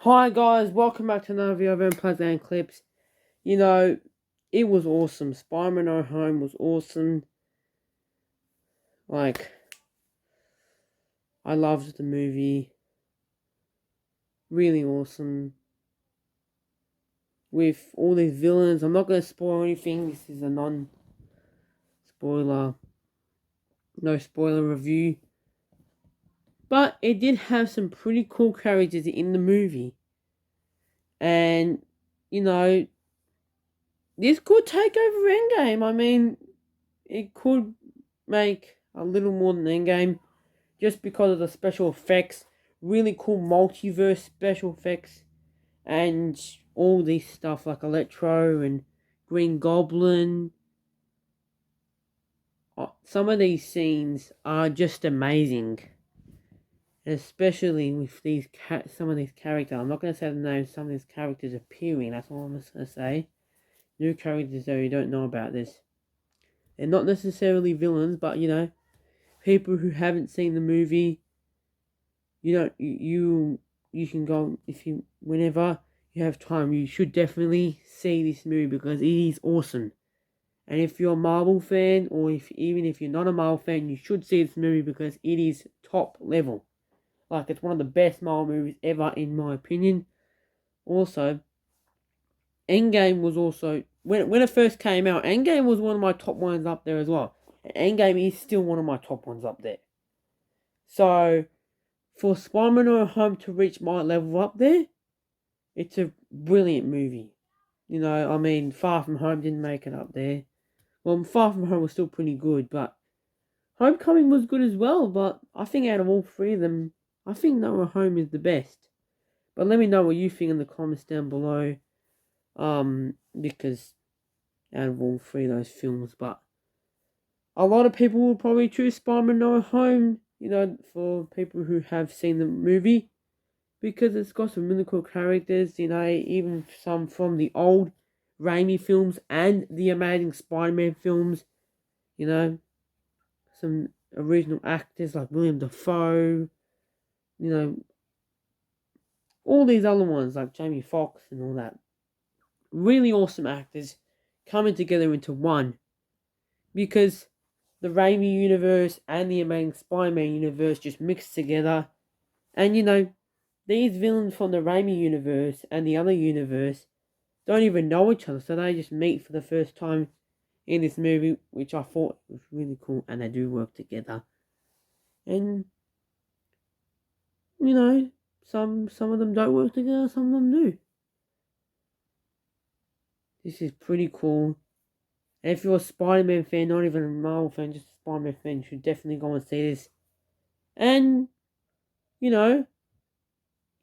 Hi guys, welcome back to another video of Unplugged Clips. You know, it was awesome. Spider-Man No Home was awesome. Like, I loved the movie. Really awesome. With all these villains. I'm not going to spoil anything. This is a non-spoiler, no spoiler review. But it did have some pretty cool characters in the movie. And, you know, this could take over Endgame. I mean, it could make a little more than Endgame just because of the special effects, really cool multiverse special effects, and all this stuff like Electro and Green Goblin. Some of these scenes are just amazing, and especially with some of these characters. I'm not going to say the names. Some of these characters appearing. That's all I'm just going to say. New characters though you don't know about this. They're not necessarily villains, but people who haven't seen the movie, you can go if you whenever you have time. You should definitely see this movie because it is awesome. And if you're a Marvel fan, or even if you're not a Marvel fan, you should see this movie because it is top level. Like, it's one of the best Marvel movies ever, in my opinion. Also, Endgame was also when it first came out. Endgame was one of my top ones up there as well. And Endgame is still one of my top ones up there. So, for Spider-Man No Home to reach my level up there, it's a brilliant movie. I mean, Far From Home didn't make it up there. Well, Far From Home was still pretty good, but Homecoming was good as well. But I think out of all three of them, I think No Way Home is the best. But let me know what you think in the comments down below. Because out of all three of those films, but a lot of people will probably choose Spider-Man No Way Home. For people who have seen the movie, because it's got some really cool characters, even some from the old Raimi films and the Amazing Spider-Man films, some original actors like William Dafoe, all these other ones like Jamie Foxx and all that. Really awesome actors coming together into one, because the Raimi universe and the Amazing Spider-Man universe just mixed together, and these villains from the Raimi universe and the other universe don't even know each other, so they just meet for the first time in this movie, which I thought was really cool, and they do work together. And some of them don't work together, some of them do. This is pretty cool. And if you're a Spider-Man fan, not even a Marvel fan, just a Spider-Man fan, you should definitely go and see this. And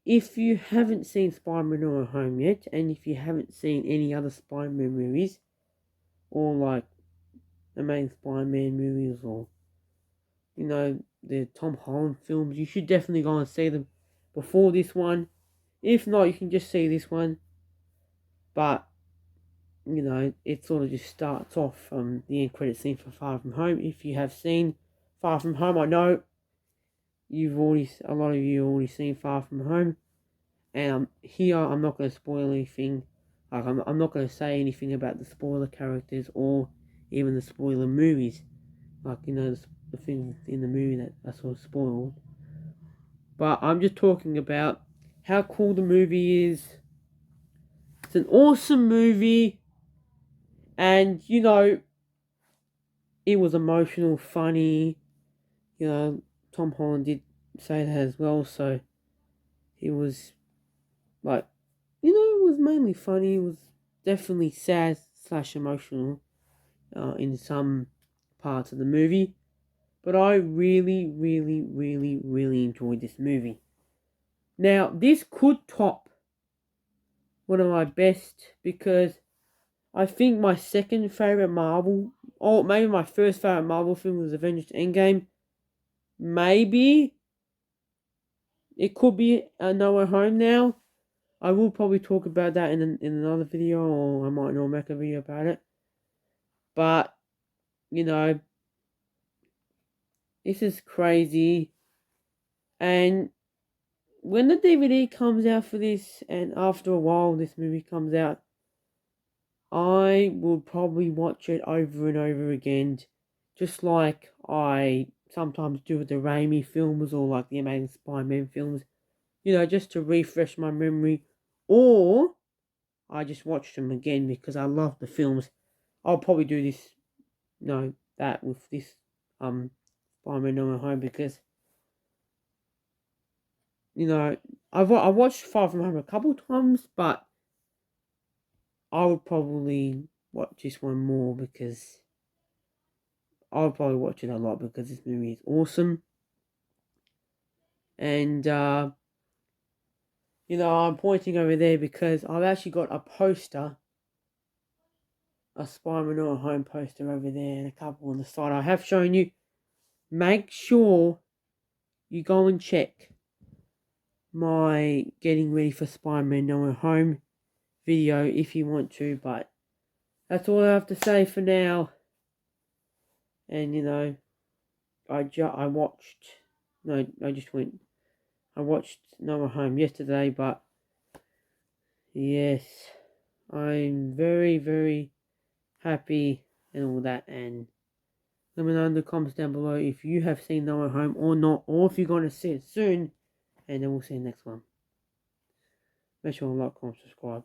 if you haven't seen Spider-Man No Way Home yet, and if you haven't seen any other Spider-Man movies, or like the main Spider-Man movies, or the Tom Holland films, you should definitely go and see them before this one. If not, you can just see this one. But it sort of just starts off from the end credit scene for Far From Home. If you have seen Far From Home, I know a lot of you already seen Far From Home. And here I'm not going to spoil anything. Like, I'm not going to say anything about the spoiler characters or even the spoiler movies. Like, the things in the movie that are sort of spoiled. But I'm just talking about how cool the movie is. It's an awesome movie. And, it was emotional, funny. Tom Holland did say that as well. So, it was like, it was mainly funny. It was definitely sad / emotional in some parts of the movie. But I really, really, really, really enjoyed this movie. Now, this could top one of my best, because I think my second favourite Marvel, or maybe my first favourite Marvel film, was Avengers Endgame. Maybe it could be No Way Home now. I will probably talk about that in another video, or I might not make a video about it. But, this is crazy. And when the DVD comes out for this, and after a while this movie comes out, I will probably watch it over and over again, just like I sometimes do with the Raimi films or like the Amazing Spider-Man films, just to refresh my memory, or I just watch them again because I love the films. I'll probably do this, that with this Spider-Man No Way Home because I watched Far From Home a couple times, but I would probably watch this one more because I would probably watch it a lot because this movie is awesome. And I'm pointing over there because I've actually got a poster, a Spider-Man No Way Home poster over there, and a couple on the side. I have shown you. Make sure you go and check my getting ready for Spider-Man No Way Home video if you want to, but that's all I have to say for now. And I watched No Way Home yesterday, but yes, I'm very, very happy and all that, and let me know in the comments down below if you have seen No Way Home or not, or if you're going to see it soon, and then we'll see you next one. Make sure to like, comment, subscribe.